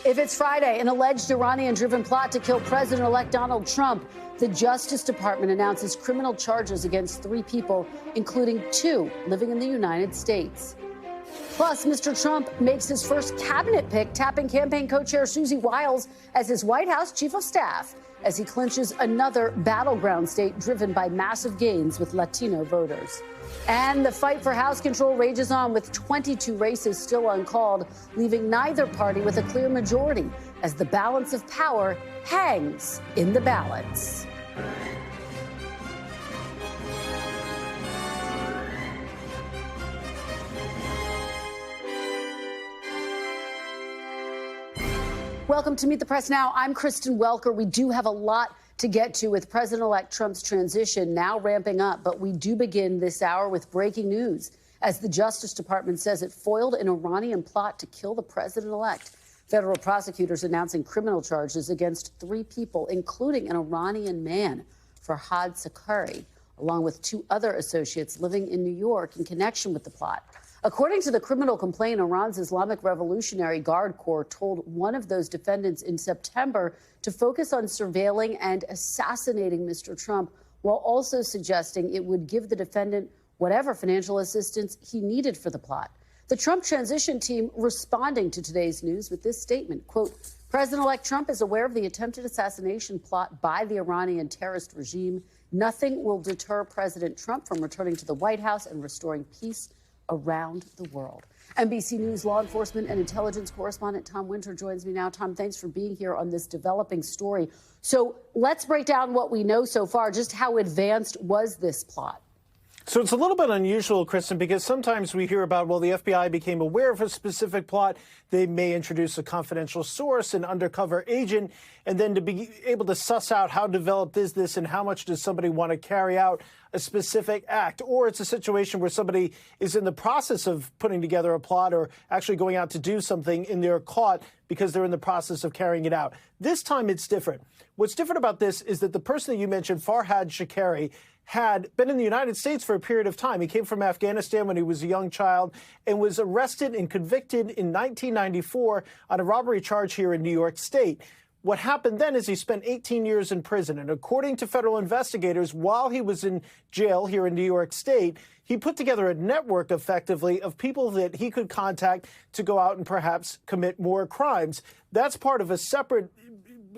If it's Friday, an alleged Iranian-driven plot to kill President-elect Donald Trump, the Justice Department announces criminal charges against 3 people, including 2 living in the United States. Plus, Mr. Trump makes his first cabinet pick, tapping campaign co-chair Susie Wiles as his White House chief of staff, as he clinches another battleground state driven by massive gains with Latino voters. And the fight for House control rages on, with 22 races still uncalled, leaving neither party with a clear majority as the balance of power hangs in the balance. Welcome to Meet the Press Now. I'm Kristen Welker. We do have a lot to get to with President-elect Trump's transition now ramping up, but we do begin this hour with breaking news as the Justice Department says it foiled an Iranian plot to kill the president-elect. Federal prosecutors announcing criminal charges against 3 people, including an Iranian man, Farhad Sakari, along with 2 other associates living in New York in connection with the plot. According to the criminal complaint, Iran's Islamic Revolutionary Guard Corps told one of those defendants in September to focus on surveilling and assassinating Mr. Trump, while also suggesting it would give the defendant whatever financial assistance he needed for the plot. The Trump transition team responding to today's news with this statement, quote, President-elect Trump is aware of the attempted assassination plot by the Iranian terrorist regime. Nothing will deter President Trump from returning to the White House and restoring peace around the world. NBC News law enforcement and intelligence correspondent Tom Winter joins me now. Tom, thanks for being here on this developing story. So let's break down what we know so far. Just how advanced was this plot? So it's a little bit unusual, Kristen, because sometimes we hear about, well, the FBI became aware of a specific plot. They may introduce a confidential source, an undercover agent, and then to be able to suss out how developed is this and how much does somebody want to carry out a specific act. Or it's a situation where somebody is in the process of putting together a plot or actually going out to do something and they're caught because they're in the process of carrying it out. This time it's different. What's different about this is that the person that you mentioned, Farhad Sakari, had been in the United States for a period of time. He came from Afghanistan when he was a young child and was arrested and convicted in 1994 on a robbery charge here in New York State. What happened then is he spent 18 years in prison. And according to federal investigators, while he was in jail here in New York State, he put together a network effectively of people that he could contact to go out and perhaps commit more crimes. That's part of a separate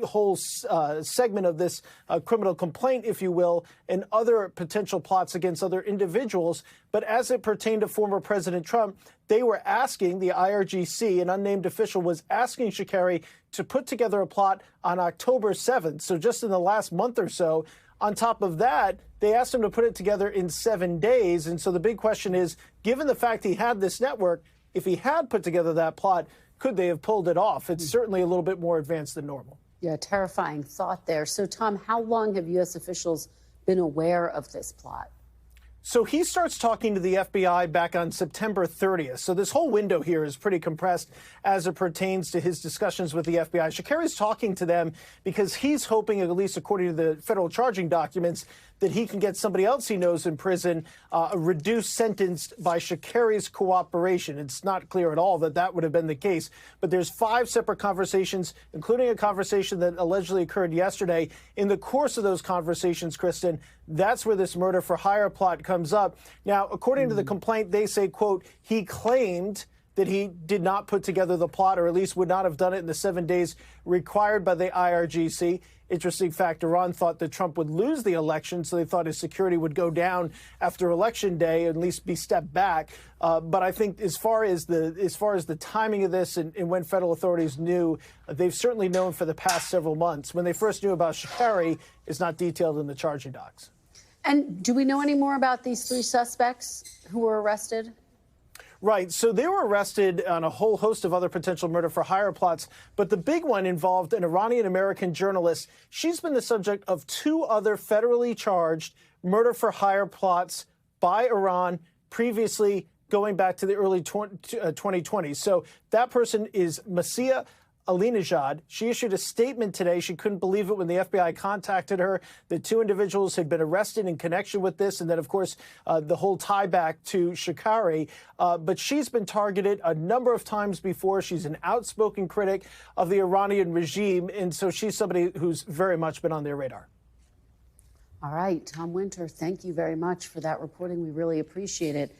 whole segment of this criminal complaint, if you will, and other potential plots against other individuals. But as it pertained to former President Trump, they were asking, the IRGC, an unnamed official, was asking Sakari to put together a plot on October 7th. So just in the last month or so. On top of that, they asked him to put it together in 7 days. And so the big question is, given the fact he had this network, if he had put together that plot, could they have pulled it off? It's certainly a little bit more advanced than normal. Yeah, terrifying thought there. So, Tom, how long have U.S. officials been aware of this plot? So he starts talking to the FBI back on September 30th. So this whole window here is pretty compressed as it pertains to his discussions with the FBI. Sakari's talking to them because he's hoping, at least according to the federal charging documents, that he can get somebody else he knows in prison a reduced sentence by Sakari's cooperation. It's not clear at all that that would have been the case. But there's 5 separate conversations, including a conversation that allegedly occurred yesterday. In the course of those conversations, Kristen, that's where this murder for hire plot comes up. Now, according to the complaint, they say, quote, he claimed that he did not put together the plot, or at least would not have done it in the 7 days required by the IRGC. Interesting fact, Iran thought that Trump would lose the election, so they thought his security would go down after Election Day, at least be stepped back. But I think as far as the timing of this and when federal authorities knew, they've certainly known for the past several months. When they first knew about Sakari, is not detailed in the charging docs. And do we know any more about these 3 suspects who were arrested? Right. So they were arrested on a whole host of other potential murder for hire plots. But the big one involved an Iranian-American journalist. She's been the subject of 2 other federally charged murder for hire plots by Iran previously, going back to the early 2020s. So that person is Masia Ahmadinejad. She issued a statement today. She couldn't believe it when the FBI contacted her. The two individuals had been arrested in connection with this, and then, of course, the whole tie back to Shikari. But she's been targeted a number of times before. She's an outspoken critic of the Iranian regime, and so she's somebody who's very much been on their radar. All right, Tom Winter, thank you very much for that reporting. We really appreciate it.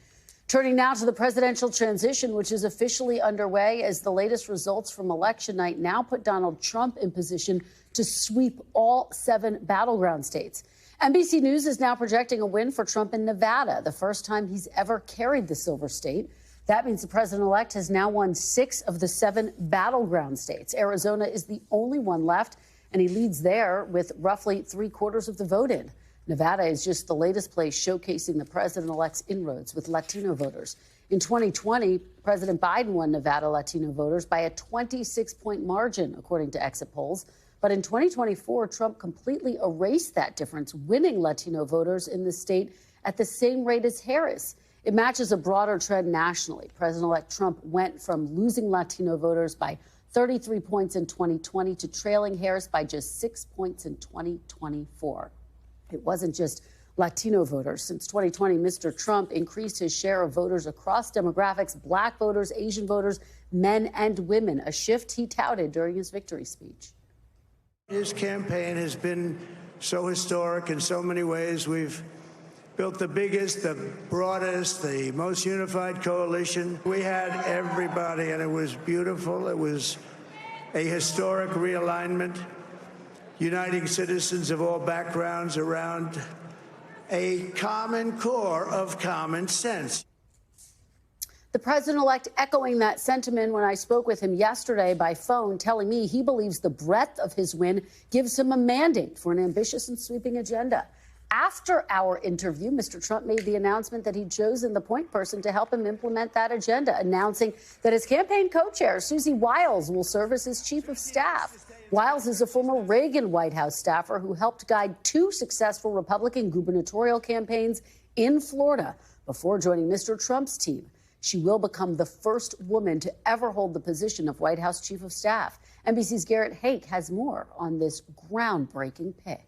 Turning now to the presidential transition, which is officially underway as the latest results from election night now put Donald Trump in position to sweep all 7 battleground states. NBC News is now projecting a win for Trump in Nevada, the first time he's ever carried the silver state. That means the president-elect has now won 6 of the 7 battleground states. Arizona is the only one left, and he leads there with roughly 3/4 of the vote in. Nevada is just the latest place showcasing the president-elect's inroads with Latino voters. In 2020, President Biden won Nevada Latino voters by a 26-point margin, according to exit polls. But in 2024, Trump completely erased that difference, winning Latino voters in the state at the same rate as Harris. It matches a broader trend nationally. President-elect Trump went from losing Latino voters by 33 points in 2020 to trailing Harris by just 6 points in 2024. It wasn't just Latino voters. Since 2020, Mr. Trump increased his share of voters across demographics, black voters, Asian voters, men and women, a shift he touted during his victory speech. His campaign has been so historic in so many ways. We've built the biggest, the broadest, the most unified coalition. We had everybody, and it was beautiful. It was a historic realignment, uniting citizens of all backgrounds around a common core of common sense. The president-elect echoing that sentiment when I spoke with him yesterday by phone, telling me he believes the breadth of his win gives him a mandate for an ambitious and sweeping agenda. After our interview, Mr. Trump made the announcement that he'd chosen the point person to help him implement that agenda, announcing that his campaign co-chair, Susie Wiles, will serve as his chief of staff. Wiles is a former Reagan White House staffer who helped guide 2 successful Republican gubernatorial campaigns in Florida before joining Mr. Trump's team. She will become the first woman to ever hold the position of White House chief of staff. NBC's Garrett Hake has more on this groundbreaking pick.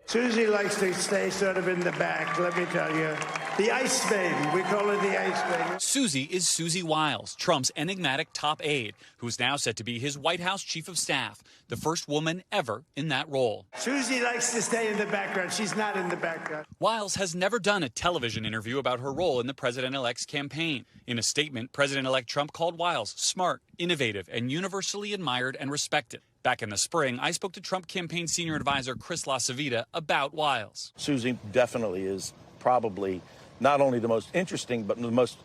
Susie likes to stay sort of in the back, let me tell you. The ice baby, we call her the ice baby. Susie is Susie Wiles, Trump's enigmatic top aide, who's now set to be his White House chief of staff, the first woman ever in that role. Susie likes to stay in the background. She's not in the background. Wiles has never done a television interview about her role in the president-elect's campaign. In a statement, President-elect Trump called Wiles smart, innovative, and universally admired and respected. Back in the spring, I spoke to Trump campaign senior advisor Chris LaCivita about Wiles. Susie definitely is probably not only the most interesting, but the most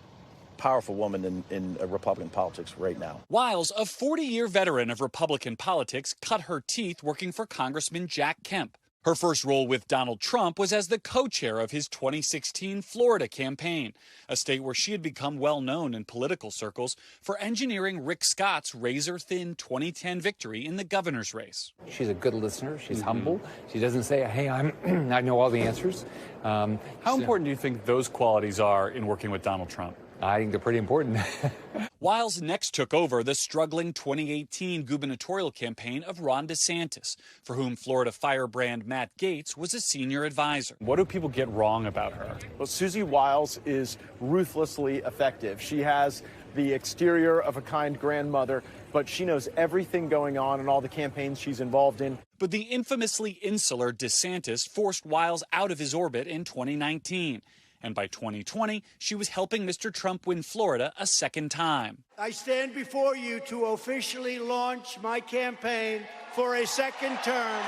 powerful woman in Republican politics right now. Wiles, a 40-year veteran of Republican politics, cut her teeth working for Congressman Jack Kemp. Her first role with Donald Trump was as the co-chair of his 2016 Florida campaign, a state where she had become well known in political circles for engineering Rick Scott's razor-thin 2010 victory in the governor's race. She's a good listener. She's humble. She doesn't say, hey, I know all the answers. How important do you think those qualities are in working with Donald Trump? I think they're pretty important. Wiles next took over the struggling 2018 gubernatorial campaign of Ron DeSantis, for whom Florida firebrand Matt Gaetz was a senior advisor. What do people get wrong about her? Well, Susie Wiles is ruthlessly effective. She has the exterior of a kind grandmother, but she knows everything going on in all the campaigns she's involved in. But the infamously insular DeSantis forced Wiles out of his orbit in 2019. And by 2020, she was helping Mr. Trump win Florida a second time. I stand before you to officially launch my campaign for a second term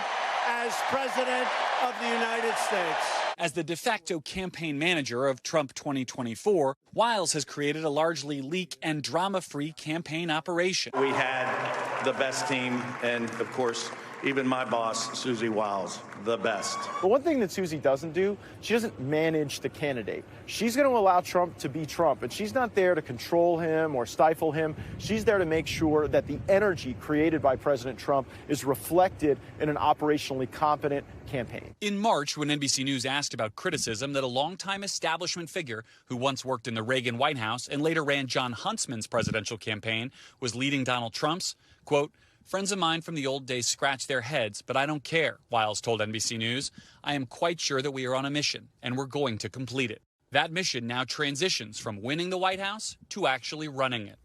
as President of the United States. As the de facto campaign manager of Trump 2024, Wiles has created a largely leak and drama-free campaign operation. We had the best team, and of course, even my boss, Susie Wiles, the best. But one thing that Susie doesn't do, she doesn't manage the candidate. She's going to allow Trump to be Trump, and she's not there to control him or stifle him. She's there to make sure that the energy created by President Trump is reflected in an operationally competent campaign. In March, when NBC News asked about criticism that a longtime establishment figure who once worked in the Reagan White House and later ran John Huntsman's presidential campaign was leading Donald Trump's, quote, "Friends of mine from the old days scratch their heads, but I don't care," Wiles told NBC News. "I am quite sure that we are on a mission, and we're going to complete it." That mission now transitions from winning the White House to actually running it.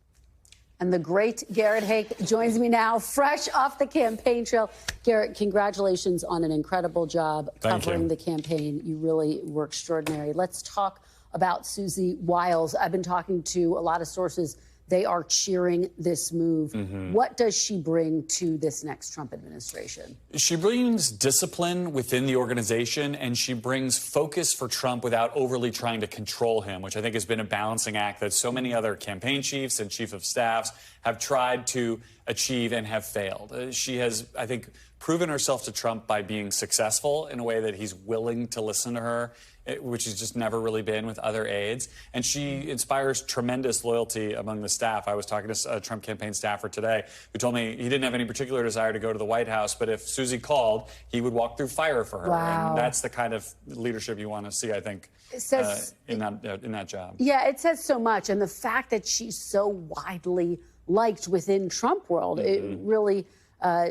And the great Garrett Hake joins me now, fresh off the campaign trail. Garrett, congratulations on an incredible job covering the campaign. You really were extraordinary. Let's talk about Susie Wiles. I've been talking to a lot of sources. They are cheering this move. What does she bring to this next Trump administration? She brings discipline within the organization, and she brings focus for Trump without overly trying to control him, which I think has been a balancing act that so many other campaign chiefs and chief of staffs have tried to achieve and have failed. She has, I think, proven herself to Trump by being successful in a way that he's willing to listen to her, which has just never really been with other aides. And she inspires tremendous loyalty among the staff. I was talking to a Trump campaign staffer today who told me he didn't have any particular desire to go to the White House, but if Susie called, he would walk through fire for her. Wow. And that's the kind of leadership you want to see, I think, it says, in that job. Yeah, it says so much. And the fact that she's so widely liked within Trump world, it really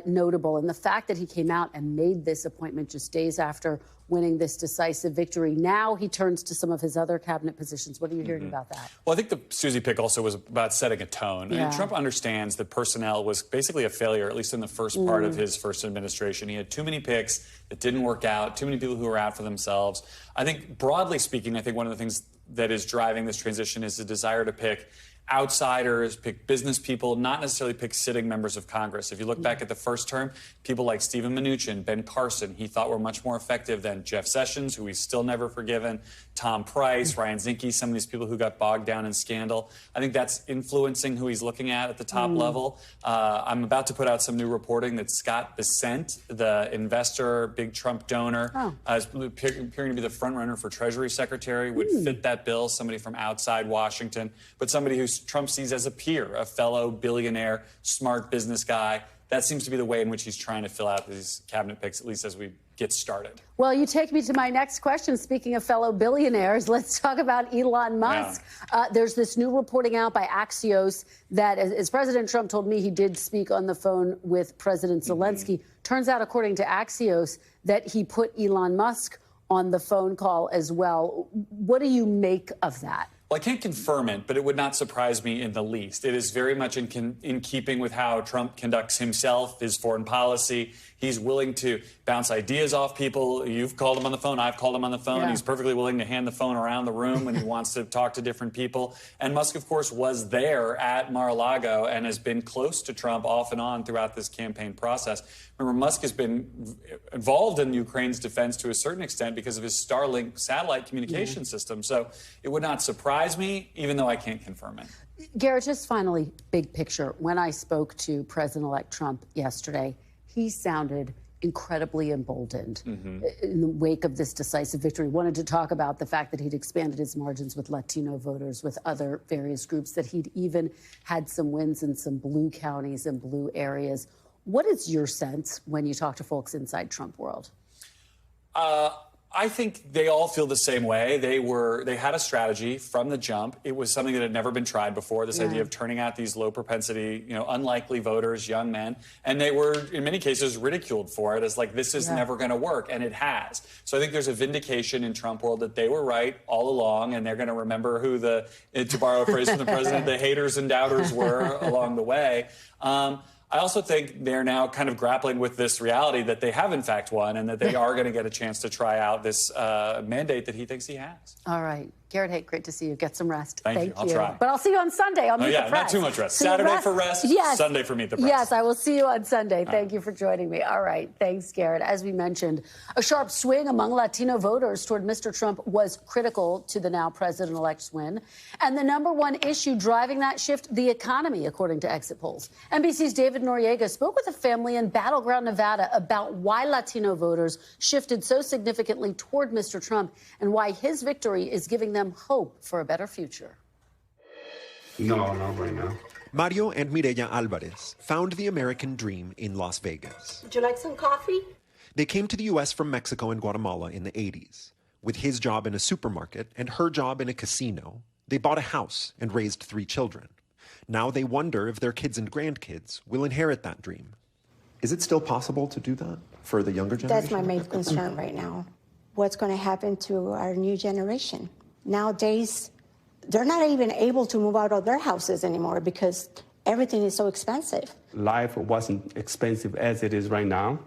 notable. And the fact that he came out and made this appointment just days after winning this decisive victory. Now he turns to some of his other cabinet positions. What are you hearing about that? Well, I think the Susie pick also was about setting a tone. Yeah. And Trump understands that personnel was basically a failure, at least in the first part of his first administration. He had too many picks that didn't work out, too many people who were out for themselves. I think, broadly speaking, I think one of the things that is driving this transition is the desire to pick outsiders, pick business people, not necessarily pick sitting members of Congress. If you look back at the first term, people like Stephen Mnuchin, Ben Carson, he thought were much more effective than Jeff Sessions, who he's still never forgiven, Tom Price, Ryan Zinke, some of these people who got bogged down in scandal. I think that's influencing who he's looking at the top level. I'm about to put out some new reporting that Scott Bessent, the investor, big Trump donor, is appearing to be the front runner for Treasury Secretary, would fit that bill, somebody from outside Washington, but somebody who Trump sees as a peer, a fellow billionaire, smart business guy. That seems to be the way in which he's trying to fill out these cabinet picks, at least as we get started. Well, you take me to my next question. Speaking of fellow billionaires, let's talk about Elon Musk. There's this new reporting out by Axios that, as President Trump told me, he did speak on the phone with President Zelensky. Turns out, according to Axios, that he put Elon Musk on the phone call as well. What do you make of that? Well, I can't confirm it, but it would not surprise me in the least. It is very much in keeping with how Trump conducts himself, his foreign policy. He's willing to bounce ideas off people. You've called him on the phone. I've called him on the phone. He's perfectly willing to hand the phone around the room when he wants to talk to different people. And Musk, of course, was there at Mar-a-Lago and has been close to Trump off and on throughout this campaign process. Remember, Musk has been involved in Ukraine's defense to a certain extent because of his Starlink satellite communication system. So it would not surprise me, even though I can't confirm it. Garrett, just finally, big picture. When I spoke to President-elect Trump yesterday, he sounded incredibly emboldened in the wake of this decisive victory. Wanted to talk about the fact that he'd expanded his margins with Latino voters, with other various groups, that he'd even had some wins in some blue counties and blue areas. What is your sense when you talk to folks inside Trump world? I think they all feel the same way. They had a strategy from the jump. It was something that had never been tried before, this idea of turning out these low propensity, unlikely voters, young men. And they were, in many cases, ridiculed for it as like, this is never going to work. And it has. So I think there's a vindication in Trump world that they were right all along. And they're going to remember who to borrow a phrase from the president, the haters and doubters were along the way. I also think they're now kind of grappling with this reality that they have, in fact, won and that they are going to get a chance to try out this mandate that he thinks he has. All right. Garrett, hey, great to see you. Get some rest. Thank you. I'll try. But I'll see you on Sunday on Meet the Press. Not too much rest. Saturday for rest, yes. Sunday for Meet the Press. Yes, I will see you on Sunday. Thank you for joining me. All right. Thanks, Garrett. As we mentioned, a sharp swing among Latino voters toward Mr. Trump was critical to the now president-elect's win. And the number one issue driving that shift, the economy, according to exit polls. NBC's David Noriega spoke with a family in battleground Nevada about why Latino voters shifted so significantly toward Mr. Trump and why his victory is giving them hope for a better future. No, not right now. Mario and Mireya Alvarez found the American dream in Las Vegas. Would you like some coffee? They came to the U.S. from Mexico and Guatemala in the 80s. With his job in a supermarket and her job in a casino, they bought a house and raised 3 children. Now they wonder if their kids and grandkids will inherit that dream. Is it still possible to do that for the younger generation? That's my main concern right now. What's going to happen to our new generation? Nowadays, they're not even able to move out of their houses anymore because everything is so expensive. Life wasn't expensive as it is right now.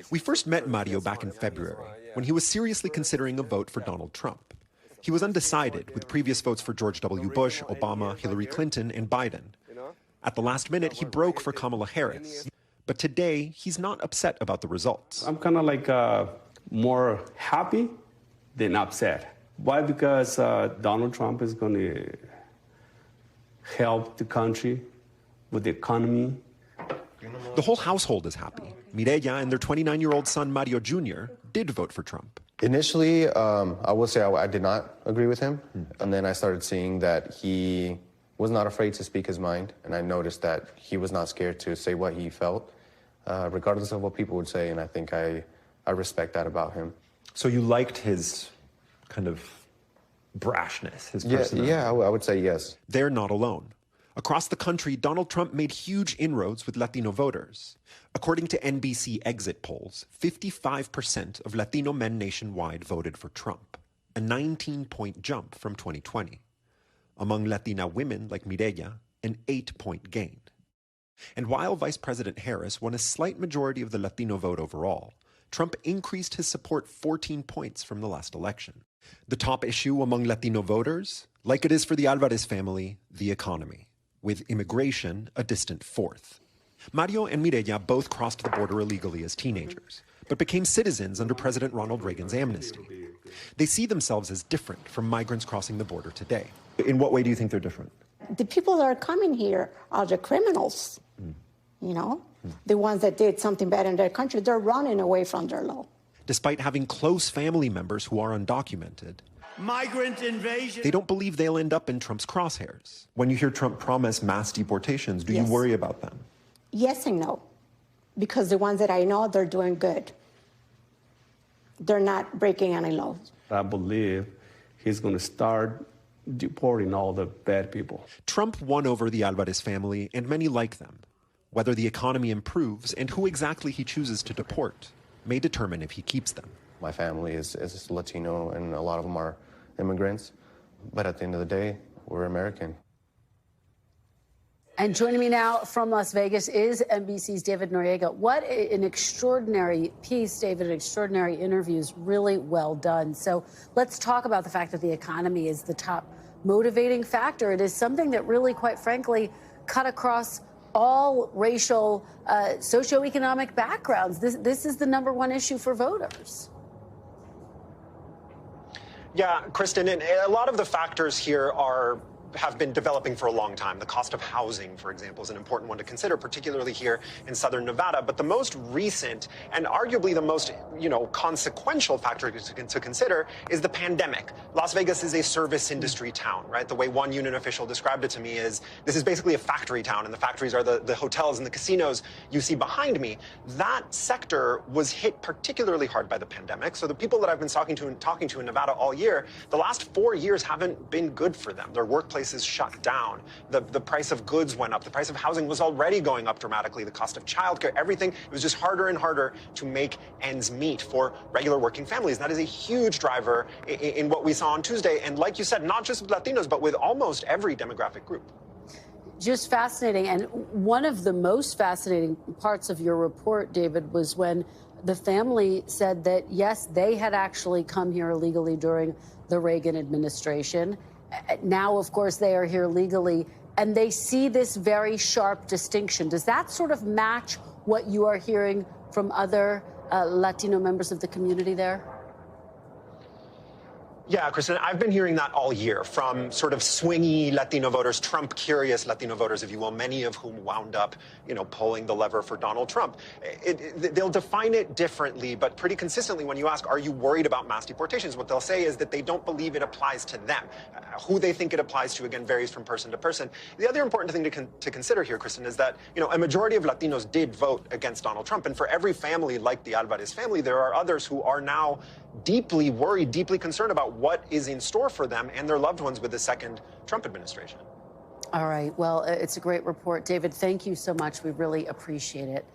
We first met Mario back in February when he was seriously considering a vote for Donald Trump. He was undecided with previous votes for George W. Bush, Obama, Hillary Clinton, and Biden. At the last minute, he broke for Kamala Harris. But today, he's not upset about the results. I'm kind of like more happy than upset. Why? Because Donald Trump is going to help the country with the economy. The whole household is happy. Mireya and their 29-year-old son, Mario Jr., did vote for Trump. Initially, I will say I did not agree with him. And then I started seeing that he was not afraid to speak his mind. And I noticed that he was not scared to say what he felt, regardless of what people would say. And I think I respect that about him. So you liked his kind of brashness, his personality? Yeah, I would say yes. They're not alone. Across the country, Donald Trump made huge inroads with Latino voters. According to NBC exit polls, 55% of Latino men nationwide voted for Trump, a 19-point jump from 2020. Among Latina women like Mireya, an 8-point gain. And while Vice President Harris won a slight majority of the Latino vote overall, Trump increased his support 14 points from the last election. The top issue among Latino voters, like it is for the Alvarez family, the economy, with immigration a distant fourth. Mario and Mireya both crossed the border illegally as teenagers, but became citizens under President Ronald Reagan's amnesty. They see themselves as different from migrants crossing the border today. In what way do you think they're different? The people that are coming here are the criminals, you know? The ones that did something bad in their country, they're running away from their law. Despite having close family members who are undocumented, Migrant invasion. they don't believe they'll end up in Trump's crosshairs. When you hear Trump promise mass deportations, do you worry about them? Yes and no, because the ones that I know, they're doing good. They're not breaking any laws. I believe he's going to start deporting all the bad people. Trump won over the Alvarez family and many like them. Whether the economy improves and who exactly he chooses to deport may determine if he keeps them. My family is Latino, and a lot of them are immigrants. But at the end of the day, we're American. And joining me now from Las Vegas is NBC's David Noriega. What an extraordinary piece, David, extraordinary interviews, really well done. So let's talk about the fact that the economy is the top motivating factor. It is something that really, quite frankly, cut across all racial, socioeconomic backgrounds. This is the number one issue for voters. Yeah, Kristen, and a lot of the factors here have been developing for a long time. The cost of housing, for example, is an important one to consider, particularly here in southern Nevada. But the most recent and arguably the most, consequential factor to consider is the pandemic. Las Vegas is a service industry town, right? The way one union official described it to me is this is basically a factory town, and the factories are the hotels and the casinos you see behind me. That sector was hit particularly hard by the pandemic. So the people that I've been talking to in Nevada all year, the last 4 years haven't been good for them. Their workplaces shut down. The price of goods went up. The price of housing was already going up dramatically. The cost of childcare, everything. It was just harder and harder to make ends meet for regular working families. And that is a huge driver in what we saw on Tuesday. And like you said, not just with Latinos, but with almost every demographic group. Just fascinating. And one of the most fascinating parts of your report, David, was when the family said that, yes, they had actually come here illegally during the Reagan administration. Now, of course, they are here legally, and they see this very sharp distinction. Does that sort of match what you are hearing from other Latino members of the community there? Yeah, Kristen, I've been hearing that all year from sort of swingy Latino voters, Trump-curious Latino voters, if you will, many of whom wound up, pulling the lever for Donald Trump. They'll define it differently, but pretty consistently when you ask, are you worried about mass deportations, what they'll say is that they don't believe it applies to them. Who they think it applies to, again, varies from person to person. The other important thing to consider here, Kristen, is that, a majority of Latinos did vote against Donald Trump. And for every family like the Alvarez family, there are others who are now deeply worried, deeply concerned about what is in store for them and their loved ones with the second Trump administration. All right. Well, it's a great report. David, thank you so much. We really appreciate it.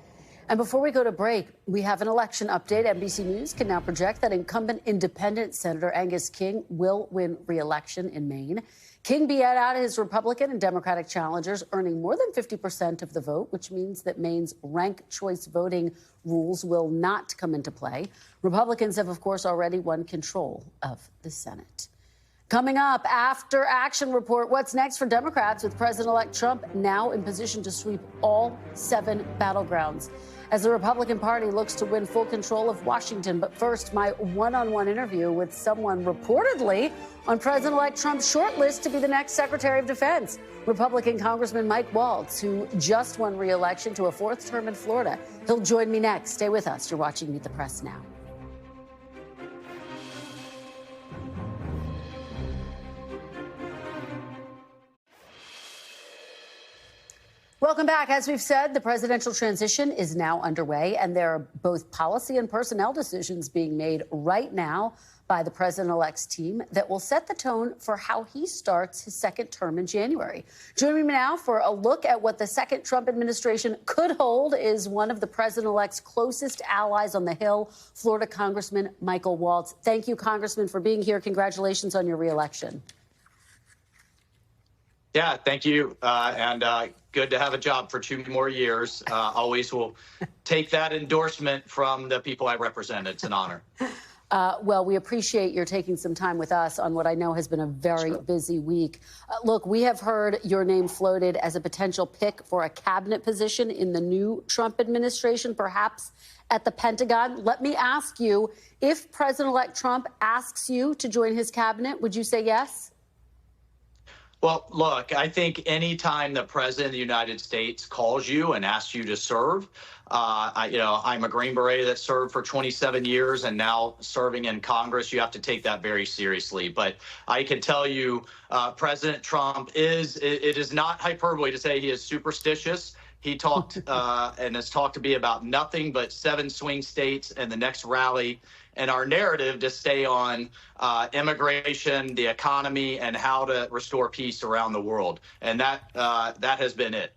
And before we go to break, we have an election update. NBC News can now project that incumbent independent Senator Angus King will win re-election in Maine. King beat out his Republican and Democratic challengers, earning more than 50% of the vote, which means that Maine's ranked choice voting rules will not come into play. Republicans have, of course, already won control of the Senate. Coming up, after action report, what's next for Democrats with President-elect Trump now in position to sweep all 7 battlegrounds as the Republican Party looks to win full control of Washington. But first, my one-on-one interview with someone reportedly on President-elect Trump's short list to be the next Secretary of Defense, Republican Congressman Mike Waltz, who just won re-election to a 4th term in Florida. He'll join me next. Stay with us. You're watching Meet the Press Now. Welcome back. As we've said, the presidential transition is now underway, and there are both policy and personnel decisions being made right now by the president-elect's team that will set the tone for how he starts his second term in January. Joining me now for a look at what the second Trump administration could hold is one of the president-elect's closest allies on the Hill, Florida Congressman Michael Waltz. Thank you, Congressman, for being here. Congratulations on your re-election. Yeah, thank you. And good to have a job for 2 more years. Always will take that endorsement from the people I represent. It's an honor. Well, we appreciate your taking some time with us on what I know has been a very busy week. Look, we have heard your name floated as a potential pick for a cabinet position in the new Trump administration, perhaps at the Pentagon. Let me ask you, if President-elect Trump asks you to join his cabinet, would you say yes? Well, look, I think any time the president of the United States calls you and asks you to serve, I'm a Green Beret that served for 27 years and now serving in Congress. You have to take that very seriously. But I can tell you, President Trump it is not hyperbole to say he is superstitious. He talked and has talked to me about nothing but 7 swing states and the next rally. And our narrative to stay on immigration, the economy, and how to restore peace around the world. And that has been it.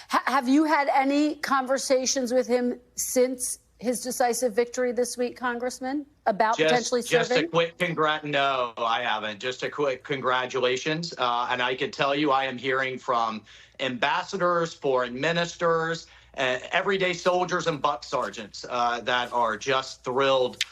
Have you had any conversations with him since his decisive victory this week, Congressman, about potentially serving? Just a quick no, I haven't. Just a quick congratulations. And I can tell you I am hearing from ambassadors, foreign ministers, everyday soldiers and buck sergeants that are just thrilled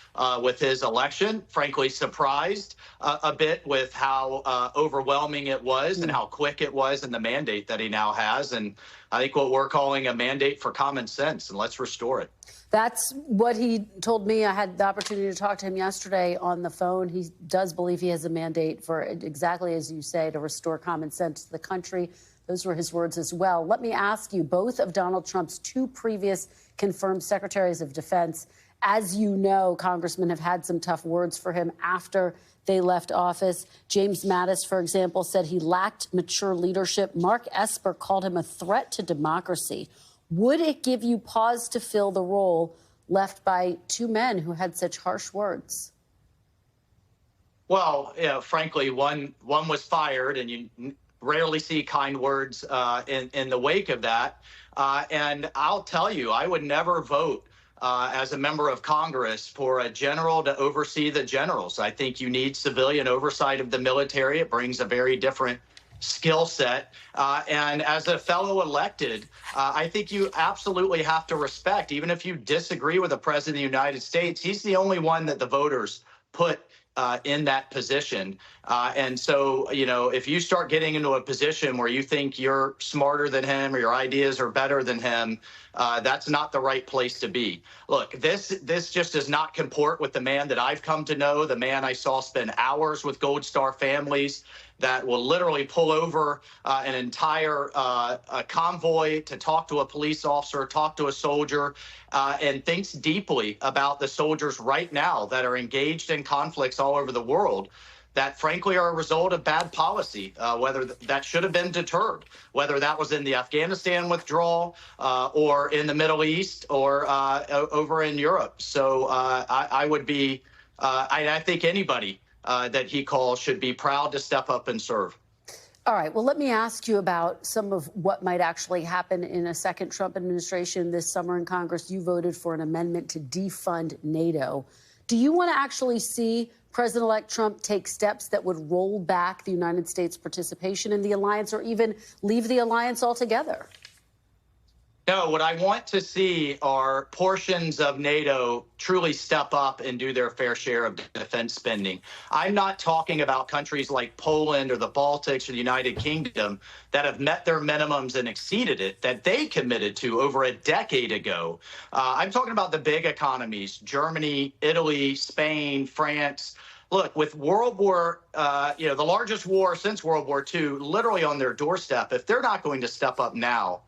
with his election, frankly surprised a bit with how overwhelming it was and how quick it was and the mandate that he now has. And I think what we're calling a mandate for common sense, and let's restore it. That's what he told me. I had the opportunity to talk to him yesterday on the phone. He does believe he has a mandate for, exactly as you say, to restore common sense to the country. Those were his words as well. Let me ask you, both of Donald Trump's 2 previous confirmed secretaries of defense, as you know, Congressman, have had some tough words for him after they left office. James Mattis, for example, said he lacked mature leadership. Mark Esper called him a threat to democracy. Would it give you pause to fill the role left by 2 men who had such harsh words? Well, frankly, one was fired, and you rarely see kind words in the wake of that. And I'll tell you, I would never vote as a member of Congress for a general to oversee the generals. I think you need civilian oversight of the military. It brings a very different skill set. And as a fellow elected, I think you absolutely have to respect, even if you disagree with the president of the United States, he's the only one that the voters put in that position. And so, if you start getting into a position where you think you're smarter than him or your ideas are better than him, that's not the right place to be. Look, this just does not comport with the man that I've come to know, the man I saw spend hours with Gold Star families that will literally pull over an entire convoy to talk to a police officer, talk to a soldier, and thinks deeply about the soldiers right now that are engaged in conflicts all over the world that frankly are a result of bad policy, whether that should have been deterred, whether that was in the Afghanistan withdrawal or in the Middle East or over in Europe. So I would be, I think anybody that he calls should be proud to step up and serve. All right. Well, let me ask you about some of what might actually happen in a second Trump administration this summer in Congress. You voted for an amendment to defund NATO. Do you want to actually see President-elect Trump take steps that would roll back the United States' participation in the alliance or even leave the alliance altogether? No, what I want to see are portions of NATO truly step up and do their fair share of defense spending. I'm not talking about countries like Poland or the Baltics or the United Kingdom that have met their minimums and exceeded it that they committed to over a decade ago. I'm talking about the big economies, Germany, Italy, Spain, France. Look, with World War, the largest war since World War II, literally on their doorstep, if they're not going to step up now,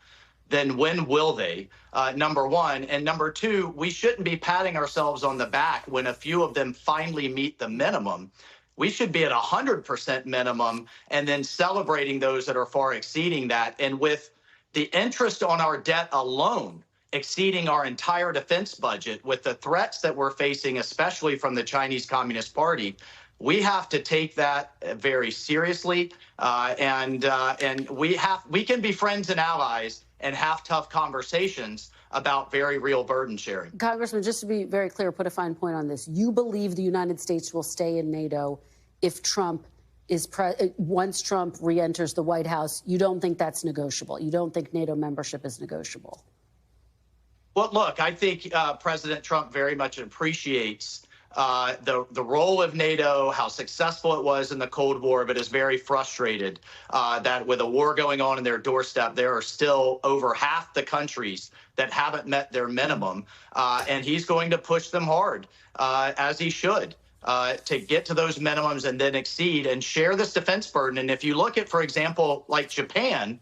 then when will they? Number one. And number two, we shouldn't be patting ourselves on the back when a few of them finally meet the minimum. We should be at 100% minimum and then celebrating those that are far exceeding that. And with the interest on our debt alone exceeding our entire defense budget, with the threats that we're facing, especially from the Chinese Communist Party, we have to take that very seriously. And we can be friends and allies and have tough conversations about very real burden sharing. Congressman, just to be very clear, put a fine point on this. You believe the United States will stay in NATO if Trump is once Trump re-enters the White House. You don't think that's negotiable. You don't think NATO membership is negotiable. Well, look, I think President Trump very much appreciates the role of NATO, how successful it was in the Cold War, but is very frustrated that with a war going on in their doorstep, there are still over half the countries that haven't met their minimum. And he's going to push them hard, as he should, to get to those minimums and then exceed and share this defense burden. And if you look at, for example, like Japan,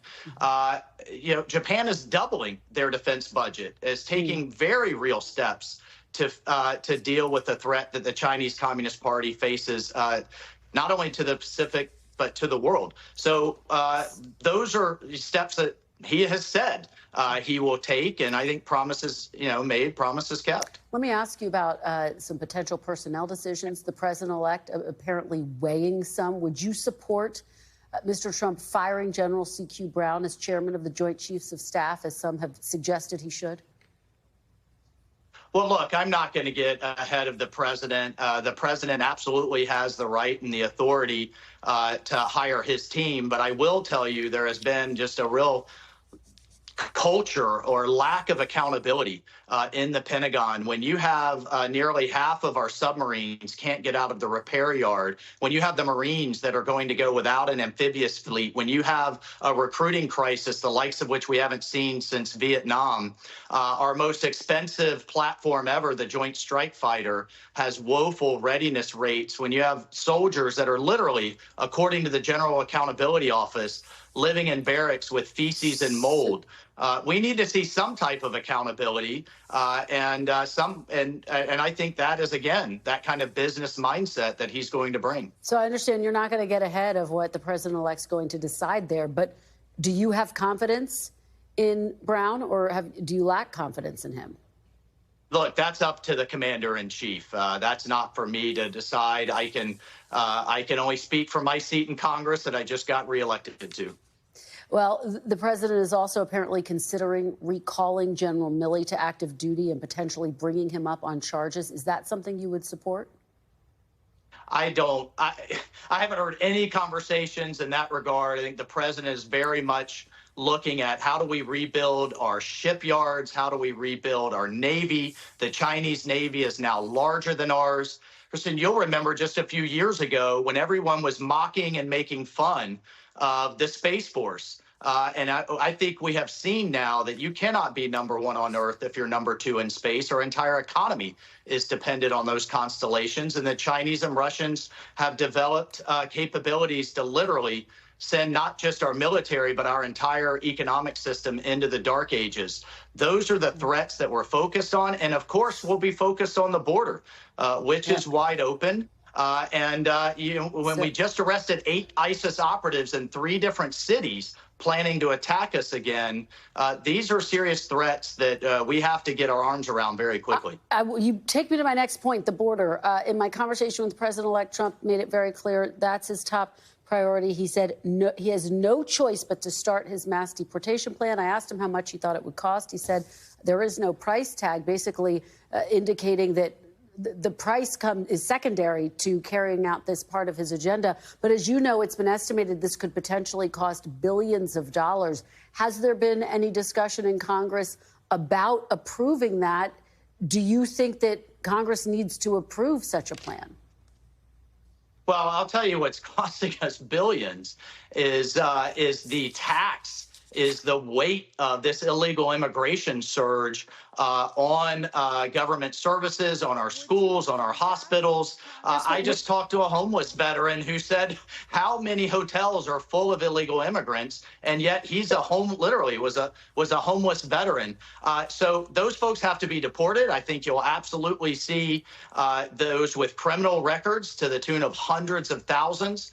Japan is doubling their defense budget, is taking very real steps to deal with the threat that the Chinese Communist Party faces, not only to the Pacific, but to the world. So those are steps that he has said he will take, and I think promises, made, promises kept. Let me ask you about some potential personnel decisions. The president-elect apparently weighing some. Would you support Mr. Trump firing General C.Q. Brown as chairman of the Joint Chiefs of Staff, as some have suggested he should? Well, look, I'm not going to get ahead of the president. The president absolutely has the right and the authority to hire his team. But I will tell you there has been just a real culture or lack of accountability in the Pentagon. When you have nearly half of our submarines can't get out of the repair yard, when you have the Marines that are going to go without an amphibious fleet, when you have a recruiting crisis, the likes of which we haven't seen since Vietnam, our most expensive platform ever, the Joint Strike Fighter, has woeful readiness rates. When you have soldiers that are literally, according to the General Accountability Office, living in barracks with feces and mold. We need to see some type of accountability, and I think that is, again, that kind of business mindset that he's going to bring. So I understand you're not going to get ahead of what the president-elect's going to decide there, but do you have confidence in Brown, or do you lack confidence in him? Look, that's up to the commander-in-chief. That's not for me to decide. I can only speak from my seat in Congress that I just got reelected to. Well, the president is also apparently considering recalling General Milley to active duty and potentially bringing him up on charges. Is that something you would support? I don't. I haven't heard any conversations in that regard. I think the president is very much looking at how do we rebuild our shipyards? How do we rebuild our Navy? The Chinese Navy is now larger than ours. Kristen, you'll remember just a few years ago when everyone was mocking and making fun of the Space Force. And I think we have seen now that you cannot be number one on Earth if you're number two in space. Our entire economy is dependent on those constellations. And the Chinese and Russians have developed capabilities to literally send not just our military, but our entire economic system into the dark ages. Those are the threats that we're focused on. And of course, we'll be focused on the border, which is wide open. When we just arrested 8 ISIS operatives in 3 different cities planning to attack us again, these are serious threats that we have to get our arms around very quickly. You take me to my next point, the border. In my conversation with President-elect Trump, made it very clear that's his top priority. He said he has no choice but to start his mass deportation plan. I asked him how much he thought it would cost. He said there is no price tag, basically indicating that the price is secondary to carrying out this part of his agenda. But as you know, it's been estimated this could potentially cost billions of dollars. Has there been any discussion in Congress about approving that? Do you think that Congress needs to approve such a plan? Well, I'll tell you what's costing us billions is the tax, is the weight of this illegal immigration surge on government services, on our schools, on our hospitals. I just talked to a homeless veteran who said how many hotels are full of illegal immigrants, and yet he's literally was a homeless veteran. So those folks have to be deported. I think you'll absolutely see those with criminal records to the tune of hundreds of thousands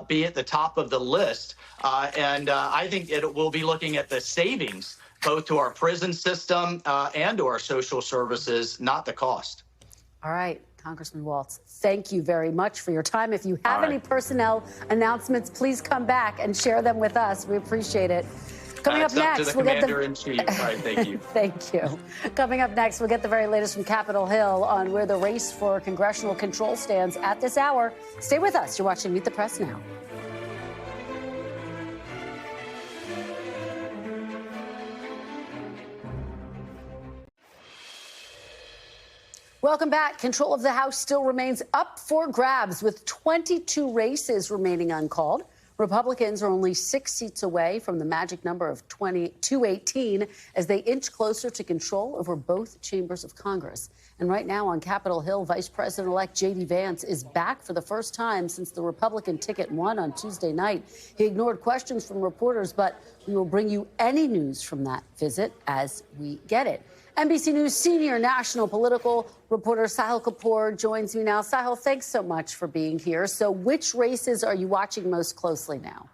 be at the top of the list. I think we'll be looking at the savings both to our prison system and to our social services, not the cost. All right, Congressman Waltz, thank you very much for your time. If you have any personnel announcements, please come back and share them with us. We appreciate it. Coming up next, we'll get the Commander-in-Chief. All right, thank you. Thank you. Coming up next, we'll get the very latest from Capitol Hill on where the race for congressional control stands at this hour. Stay with us. You're watching Meet the Press Now. Welcome back. Control of the House still remains up for grabs with 22 races remaining uncalled. Republicans are only 6 seats away from the magic number of 218 as they inch closer to control over both chambers of Congress. And right now on Capitol Hill, Vice President-elect J.D. Vance is back for the first time since the Republican ticket won on Tuesday night. He ignored questions from reporters, but we will bring you any news from that visit as we get it. NBC News senior national political reporter Sahil Kapoor joins me now. Sahil, thanks so much for being here. So which races are you watching most closely now?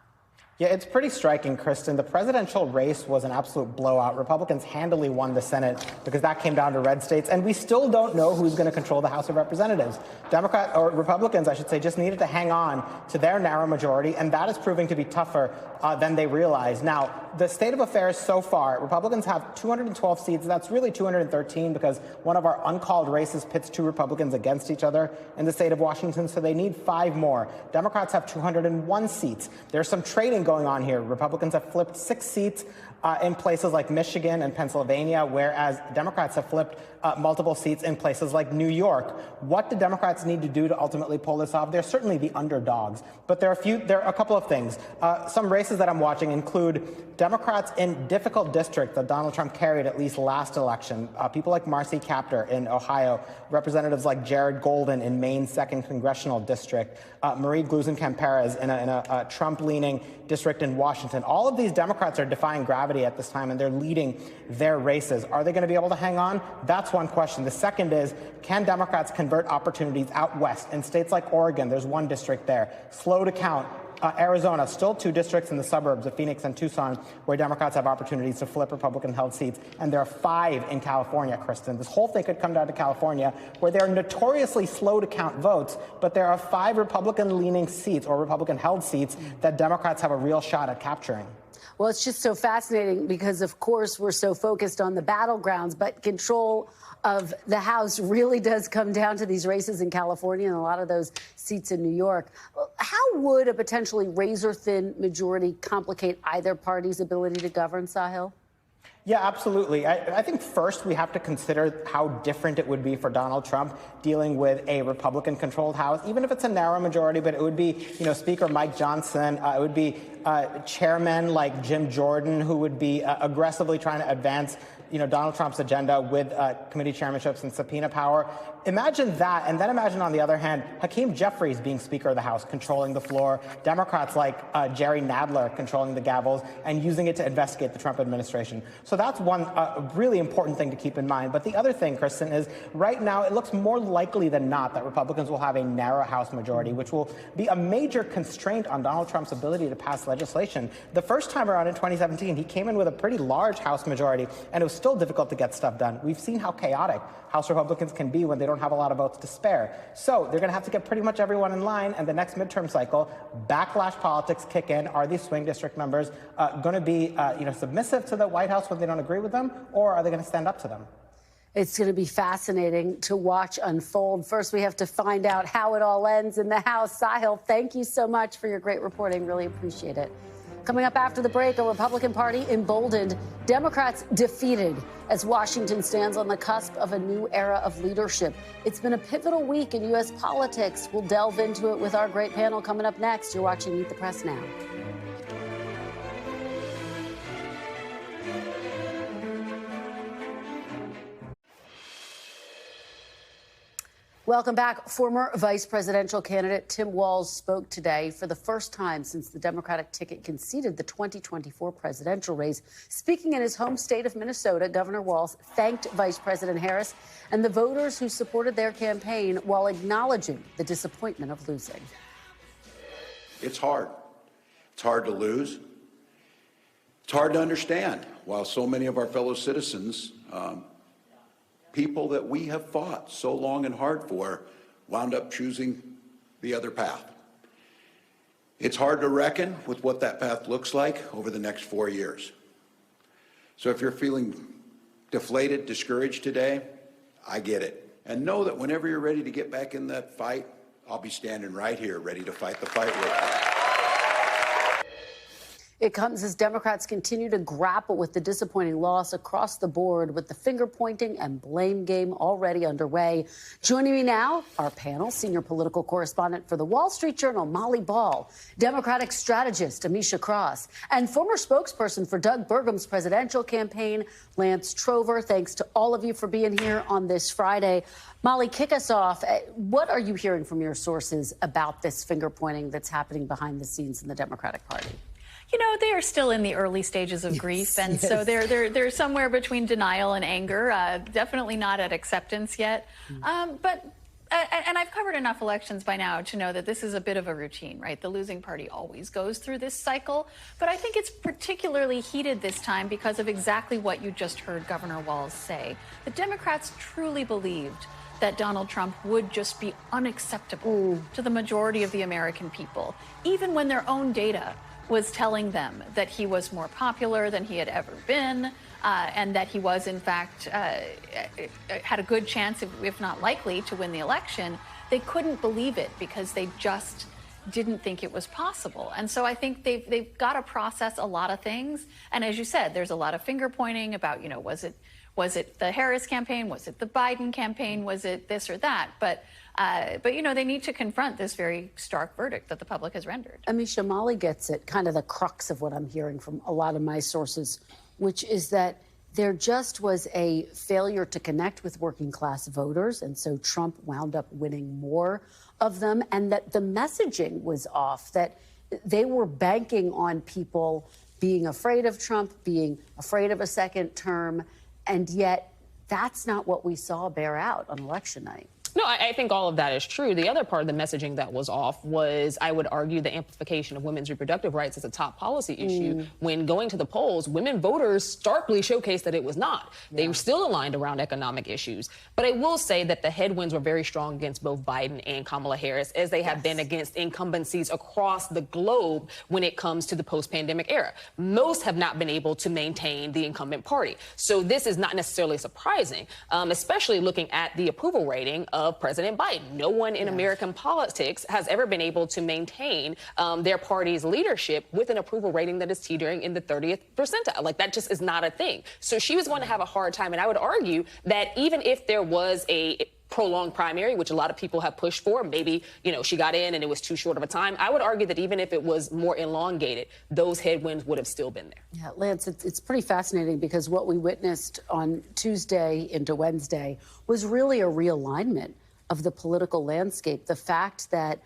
Yeah, it's pretty striking, Kristen. The presidential race was an absolute blowout. Republicans handily won the Senate because that came down to red states, and we still don't know who's going to control the House of Representatives. Republicans, I should say, just needed to hang on to their narrow majority, and that is proving to be tougher than they realize. Now, the state of affairs so far, Republicans have 212 seats. That's really 213 because one of our uncalled races pits 2 Republicans against each other in the state of Washington, so they need 5 more. Democrats have 201 seats. There's some trading going on here. Republicans have flipped 6 seats in places like Michigan and Pennsylvania, whereas Democrats have flipped multiple seats in places like New York. What do Democrats need to do to ultimately pull this off? They're certainly the underdogs, but there are a couple of things. Some races that I'm watching include Democrats in difficult districts that Donald Trump carried at least last election. People like Marcy Kaptur in Ohio, representatives like Jared Golden in Maine's 2nd Congressional District, Marie Gluesenkamp-Perez in a Trump-leaning district in Washington. All of these Democrats are defying gravity at this time, and they're leading their races. Are they going to be able to hang on? That's one question. The second is, can Democrats convert opportunities out west? In states like Oregon, there's 1 district there. Slow to count. Arizona, still 2 districts in the suburbs of Phoenix and Tucson where Democrats have opportunities to flip Republican-held seats. And there are 5 in California, Kristen. This whole thing could come down to California, where they're notoriously slow to count votes, but there are 5 Republican-leaning seats or Republican-held seats that Democrats have a real shot at capturing. Well, it's just so fascinating because, of course, we're so focused on the battlegrounds, but control of the House really does come down to these races in California and a lot of those seats in New York. How would a potentially razor-thin majority complicate either party's ability to govern, Sahil? Yeah, absolutely. I think first we have to consider how different it would be for Donald Trump dealing with a Republican-controlled House, even if it's a narrow majority. But it would be, Speaker Mike Johnson. It would be chairmen like Jim Jordan, who would be aggressively trying to advance Donald Trump's agenda with committee chairmanships and subpoena power. Imagine that, and then imagine, on the other hand, Hakeem Jeffries being Speaker of the House, controlling the floor, Democrats like Jerry Nadler controlling the gavels and using it to investigate the Trump administration. So that's one really important thing to keep in mind. But the other thing, Kristen, is right now it looks more likely than not that Republicans will have a narrow House majority, which will be a major constraint on Donald Trump's ability to pass legislation. The first time around in 2017, he came in with a pretty large House majority, and it was still difficult to get stuff done. We've seen how chaotic House Republicans can be when they don't have a lot of votes to spare. So they're going to have to get pretty much everyone in line, and the next midterm cycle, backlash politics kick in. Are these swing district members going to be submissive to the White House when they don't agree with them, or are they going to stand up to them? It's going to be fascinating to watch unfold. First, we have to find out how it all ends in the House. Sahil, thank you so much for your great reporting. Really appreciate it. Coming up after the break, a Republican Party emboldened, Democrats defeated as Washington stands on the cusp of a new era of leadership. It's been a pivotal week in U.S. politics. We'll delve into it with our great panel coming up next. You're watching Meet the Press Now. Welcome back. Former vice presidential candidate Tim Walz spoke today for the first time since the Democratic ticket conceded the 2024 presidential race. Speaking in his home state of Minnesota, Governor Walz thanked Vice President Harris and the voters who supported their campaign while acknowledging the disappointment of losing. It's hard. It's hard to lose. It's hard to understand while so many of our fellow citizens people that we have fought so long and hard for wound up choosing the other path. It's hard to reckon with what that path looks like over the next 4 years. So if you're feeling deflated, discouraged today, I get it. And know that whenever you're ready to get back in that fight, I'll be standing right here ready to fight the fight with you. It comes as Democrats continue to grapple with the disappointing loss across the board, with the finger-pointing and blame game already underway. Joining me now, our panel, senior political correspondent for the Wall Street Journal, Molly Ball, Democratic strategist, Amisha Cross, and former spokesperson for Doug Burgum's presidential campaign, Lance Trover. Thanks to all of you for being here on this Friday. Molly, kick us off. What are you hearing from your sources about this finger-pointing that's happening behind the scenes in the Democratic Party? They are still in the early stages of grief, and so they're somewhere between denial and anger. Definitely not at acceptance yet. But I've covered enough elections by now to know that this is a bit of a routine, right? The losing party always goes through this cycle. But I think it's particularly heated this time because of exactly what you just heard Governor Walz say. The Democrats truly believed that Donald Trump would just be unacceptable to the majority of the American people, even when their own data was telling them that he was more popular than he had ever been, and that he was, in fact, had a good chance, if not likely, to win the election. They couldn't believe it because they just didn't think it was possible. And so I think they've got to process a lot of things. And as you said, there's a lot of finger pointing about, was it the Harris campaign? Was it the Biden campaign? Was it this or that? But they need to confront this very stark verdict that the public has rendered. Amisha, Molly gets it, kind of the crux of what I'm hearing from a lot of my sources, which is that there just was a failure to connect with working class voters. And so Trump wound up winning more of them, and that the messaging was off, that they were banking on people being afraid of Trump, being afraid of a second term. And yet that's not what we saw bear out on election night. No, I think all of that is true. The other part of the messaging that was off was, I would argue, the amplification of women's reproductive rights as a top policy issue. When going to the polls, women voters starkly showcased that it was not. They were still aligned around economic issues. But I will say that the headwinds were very strong against both Biden and Kamala Harris, as they have been against incumbencies across the globe when it comes to the post-pandemic era. Most have not been able to maintain the incumbent party. So this is not necessarily surprising, especially looking at the approval rating of President Biden. No one in American politics has ever been able to maintain their party's leadership with an approval rating that is teetering in the 30th percentile. Like, that just is not a thing. So she was going to have a hard time. And I would argue that even if there was a prolonged primary, which a lot of people have pushed for, maybe, you know, she got in and it was too short of a time, I would argue that even if it was more elongated, those headwinds would have still been there. Yeah, Lance, it's pretty fascinating because what we witnessed on Tuesday into Wednesday was really a realignment of the political landscape. The fact that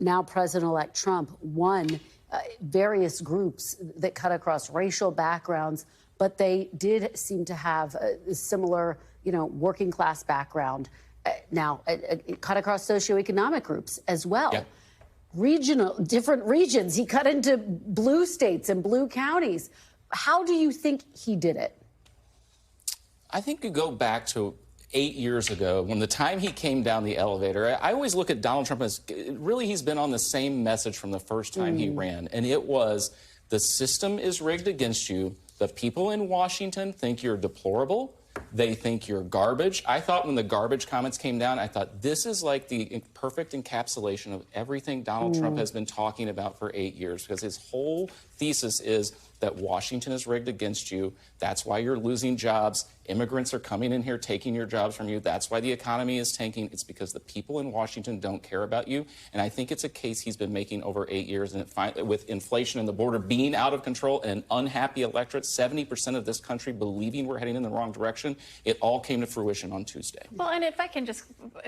now President-elect Trump won various groups that cut across racial backgrounds, but they did seem to have a similar, you know, working class background. Now, it cut across socioeconomic groups as well. Yeah. Different regions. He cut into blue states and blue counties. How do you think he did it? I think you go back to 8 years ago, when the time he came down the elevator. I always look at Donald Trump as really he's been on the same message from the first time he ran. And it was, the system is rigged against you. The people in Washington think you're deplorable. They think you're garbage. I thought when the garbage comments came down, I thought this is like the perfect encapsulation of everything Donald Trump has been talking about for 8 years, because his whole thesis is that Washington is rigged against you. That's why you're losing jobs. Immigrants are coming in here, taking your jobs from you. That's why the economy is tanking. It's because the people in Washington don't care about you. And I think it's a case he's been making over 8 years. And with inflation and the border being out of control and an unhappy electorate, 70% of this country believing we're heading in the wrong direction, it all came to fruition on Tuesday. Well, and if I can just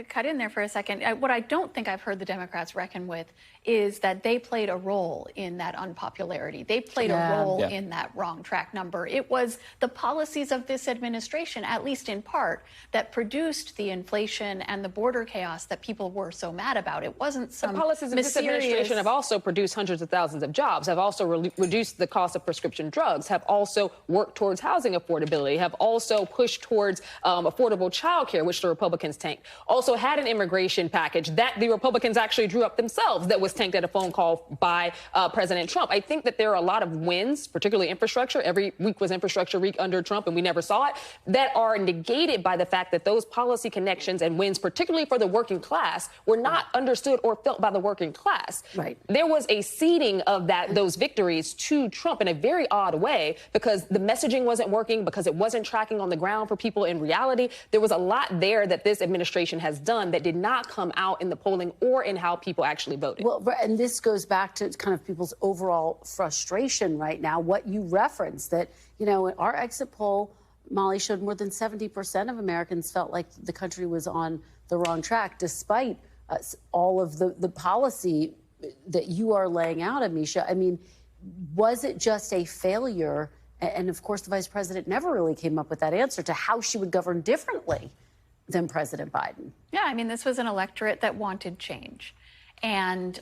cut in there for a second, what I don't think I've heard the Democrats reckon with is that they played a role in that unpopularity. They played a role in that wrong track number. It was the policies of this administration, at least in part, that produced the inflation and the border chaos that people were so mad about. It wasn't some The policies of this administration have also produced hundreds of thousands of jobs, have also reduced the cost of prescription drugs, have also worked towards housing affordability, have also pushed towards affordable child care, which the Republicans tanked. Also had an immigration package that the Republicans actually drew up themselves that was tanked at a phone call by President Trump. I think that there are a lot of wins, particularly infrastructure. Every week was infrastructure week under Trump, and we never saw it, that are negated by the fact that those policy connections and wins, particularly for the working class, were not understood or felt by the working class. Right. There was a ceding of those victories to Trump in a very odd way, because the messaging wasn't working, because it wasn't tracking on the ground for people in reality. There was a lot there that this administration has done that did not come out in the polling or in how people actually voted. Well, and this goes back to kind of people's overall frustration right now. What you referenced, that, you know, our exit poll, Molly, showed more than 70% of Americans felt like the country was on the wrong track, despite all of the policy that you are laying out, Amisha. I mean, was it just a failure? And of course, the vice president never really came up with that answer to how she would govern differently than President Biden. Yeah, I mean, this was an electorate that wanted change. And,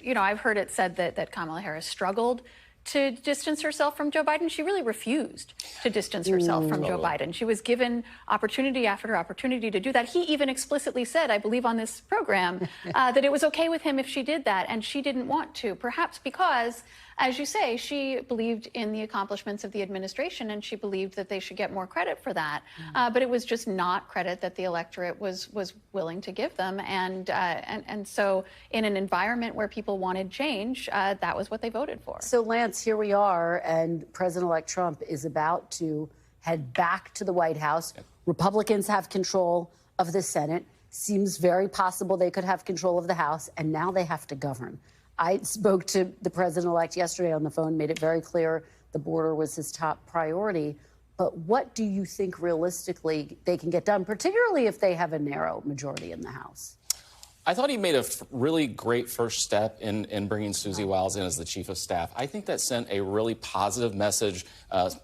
you know, I've heard it said that Kamala Harris struggled to distance herself from Joe Biden. She really refused to distance herself from Joe Biden. She was given opportunity after opportunity to do that. He even explicitly said, I believe on this program, that it was okay with him if she did that, and she didn't want to, perhaps because, as you say, she believed in the accomplishments of the administration, and she believed that they should get more credit for that. But it was just not credit that the electorate was willing to give them. And so in an environment where people wanted change, that was what they voted for. So, Lance, here we are, and President-elect Trump is about to head back to the White House. Republicans have control of the Senate. Seems very possible they could have control of the House, and now they have to govern. I spoke to the president-elect yesterday on the phone, made it very clear the border was his top priority. But what do you think realistically they can get done, particularly if they have a narrow majority in the House? I thought he made a really great first step in bringing Susie Wiles in as the chief of staff. I think that sent a really positive message,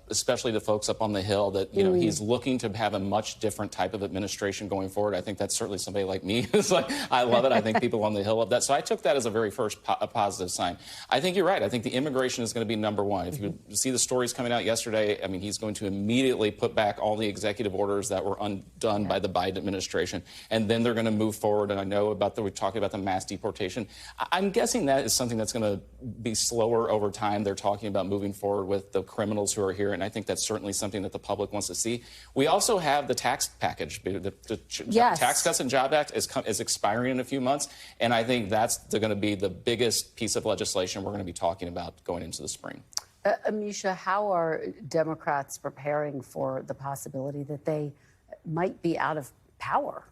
especially to folks up on the Hill, that, you know, he's looking to have a much different type of administration going forward. I think that's certainly somebody like me who's like, I love it. I think people on the Hill love that. So I took that as a very first positive sign. I think you're right. I think the immigration is going to be number one. If you see the stories coming out yesterday, I mean, he's going to immediately put back all the executive orders that were undone by the Biden administration. And then they're going to move forward. And I know about we're talking about the mass deportation. I'm guessing that is something that's going to be slower over time. They're talking about moving forward with the criminals who are here, and I think that's certainly something that the public wants to see. We also have the tax package. The Tax Cuts and Jobs Act is expiring in a few months, and I think that's going to be the biggest piece of legislation we're going to be talking about going into the spring. Amisha, how are Democrats preparing for the possibility that they might be out of power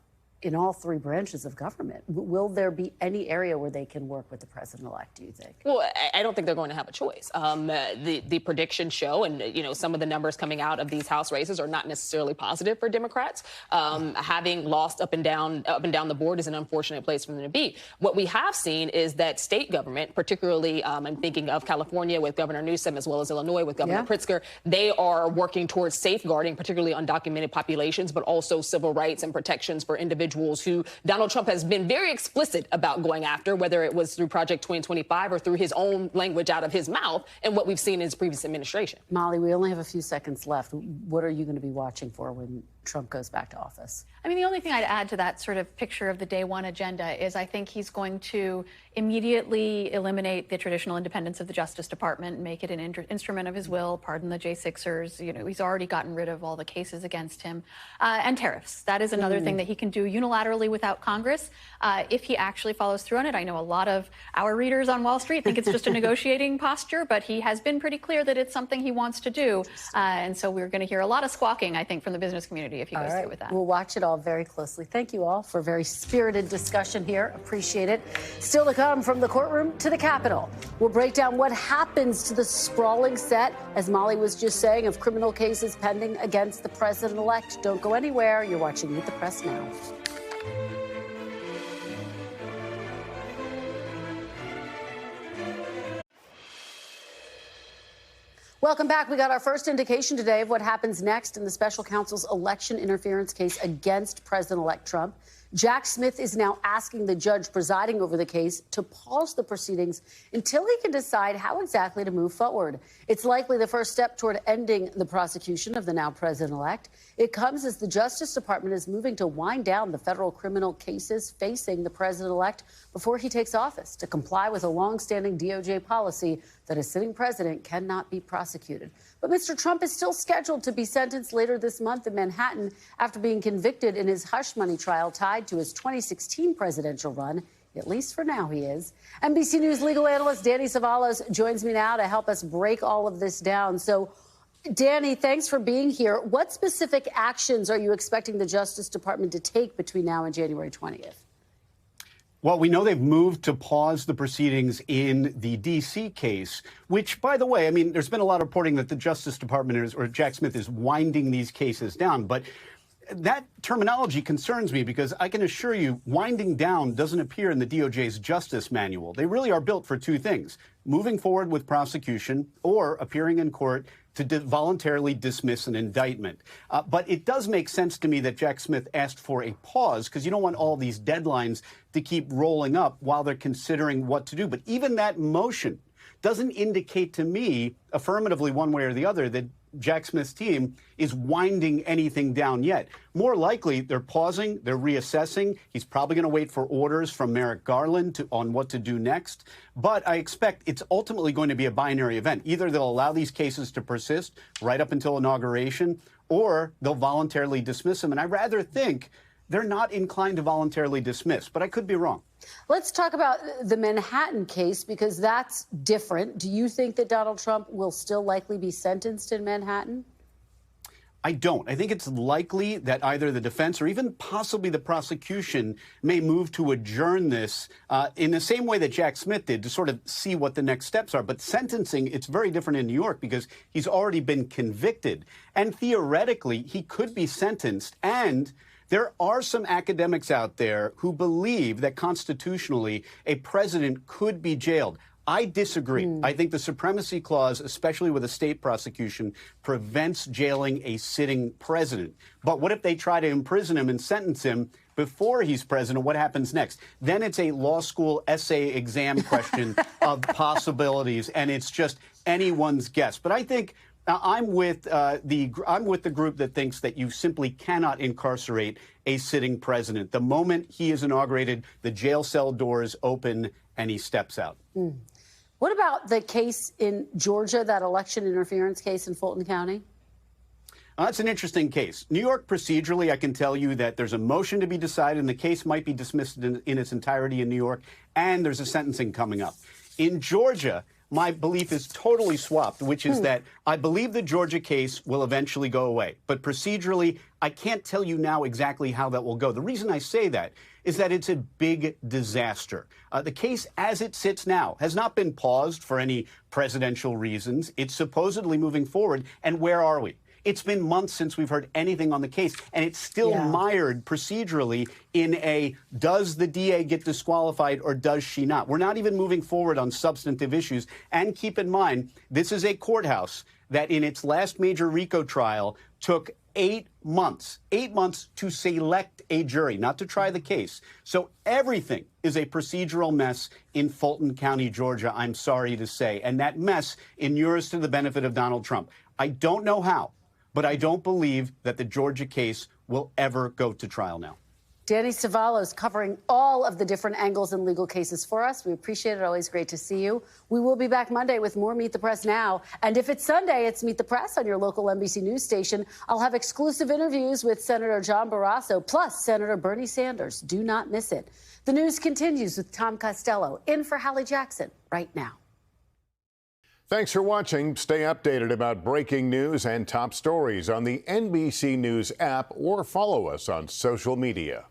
in all three branches of government? Will there be any area where they can work with the president-elect, do you think? Well, I don't think they're going to have a choice. The predictions show, and some of the numbers coming out of these House races are not necessarily positive for Democrats. Having lost up and down the board is an unfortunate place for them to be. What we have seen is that state government, particularly I'm thinking of California with Governor Newsom, as well as Illinois with Governor Pritzker, they are working towards safeguarding particularly undocumented populations, but also civil rights and protections for individuals who Donald Trump has been very explicit about going after, whether it was through Project 2025 or through his own language out of his mouth and what we've seen in his previous administration. Molly, we only have a few seconds left. What are you going to be watching for when Trump goes back to office? I mean, the only thing I'd add to that sort of picture of the day one agenda is I think he's going to immediately eliminate the traditional independence of the Justice Department and make it an instrument of his will, pardon the J6ers. He's already gotten rid of all the cases against him. And tariffs. That is another thing that he can do unilaterally without Congress. If he actually follows through on it, I know a lot of our readers on Wall Street think it's just a negotiating posture, but he has been pretty clear that it's something he wants to do. And so we're going to hear a lot of squawking, I think, from the business community if he goes through with that. We'll watch it all very closely. Thank you all for a very spirited discussion here. Appreciate it. Still to come, from the courtroom to the Capitol. We'll break down what happens to the sprawling set, as Molly was just saying, of criminal cases pending against the president-elect. Don't go anywhere. You're watching Meet the Press Now. Welcome back. We got our first indication today of what happens next in the special counsel's election interference case against President-elect Trump. Jack Smith is now asking the judge presiding over the case to pause the proceedings until he can decide how exactly to move forward. It's likely the first step toward ending the prosecution of the now president-elect. It comes as the Justice Department is moving to wind down the federal criminal cases facing the president-elect before he takes office to comply with a long-standing DOJ policy that a sitting president cannot be prosecuted. But Mr. Trump is still scheduled to be sentenced later this month in Manhattan after being convicted in his hush money trial tied to his 2016 presidential run. At least for now, he is. NBC News legal analyst Danny Cevallos joins me now to help us break all of this down. So, Danny, thanks for being here. What specific actions are you expecting the Justice Department to take between now and January 20th? Well, we know they've moved to pause the proceedings in the D.C. case, which, by the way, I mean, there's been a lot of reporting that the Justice Department or Jack Smith is winding these cases down. But that terminology concerns me because I can assure you winding down doesn't appear in the DOJ's justice manual. They really are built for two things: moving forward with prosecution or appearing in court to voluntarily dismiss an indictment. But it does make sense to me that Jack Smith asked for a pause because you don't want all these deadlines to keep rolling up while they're considering what to do. But even that motion doesn't indicate to me affirmatively one way or the other that Jack Smith's team is winding anything down yet. More likely, they're pausing, they're reassessing. He's probably going to wait for orders from Merrick Garland on what to do next. But I expect it's ultimately going to be a binary event. Either they'll allow these cases to persist right up until inauguration, or they'll voluntarily dismiss them. And I rather think they're not inclined to voluntarily dismiss, but I could be wrong. Let's talk about the Manhattan case, because that's different. Do you think that Donald Trump will still likely be sentenced in Manhattan? I don't. I think it's likely that either the defense or even possibly the prosecution may move to adjourn this in the same way that Jack Smith did, to sort of see what the next steps are. But sentencing, it's very different in New York because he's already been convicted. And theoretically, he could be sentenced. And there are some academics out there who believe that constitutionally a president could be jailed. I disagree. I think the Supremacy Clause, especially with a state prosecution, prevents jailing a sitting president. But what if they try to imprison him and sentence him before he's president? What happens next? Then it's a law school essay exam question of possibilities, and it's just anyone's guess. But I think Now, I'm with the group that thinks that you simply cannot incarcerate a sitting president. The moment he is inaugurated, the jail cell doors open and he steps out. What about the case in Georgia, that election interference case in Fulton County? That's an interesting case. New York, procedurally, I can tell you that there's a motion to be decided, and the case might be dismissed in its entirety in New York, and there's a sentencing coming up. In Georgia, my belief is totally swapped, which is that I believe the Georgia case will eventually go away. But procedurally, I can't tell you now exactly how that will go. The reason I say that is that it's a big disaster. The case as it sits now has not been paused for any presidential reasons. It's supposedly moving forward. And where are we? It's been months since we've heard anything on the case, and it's still mired procedurally in a does the DA get disqualified or does she not? We're not even moving forward on substantive issues. And keep in mind, this is a courthouse that in its last major RICO trial took 8 months to select a jury, not to try the case. So everything is a procedural mess in Fulton County, Georgia, I'm sorry to say. And that mess inures to the benefit of Donald Trump. I don't know how, but I don't believe that the Georgia case will ever go to trial now. Danny Cevallos covering all of the different angles and legal cases for us. We appreciate it. Always great to see you. We will be back Monday with more Meet the Press Now. And if it's Sunday, it's Meet the Press on your local NBC News station. I'll have exclusive interviews with Senator John Barrasso, plus Senator Bernie Sanders. Do not miss it. The news continues with Tom Costello in for Hallie Jackson right now. Thanks for watching. Stay updated about breaking news and top stories on the NBC News app or follow us on social media.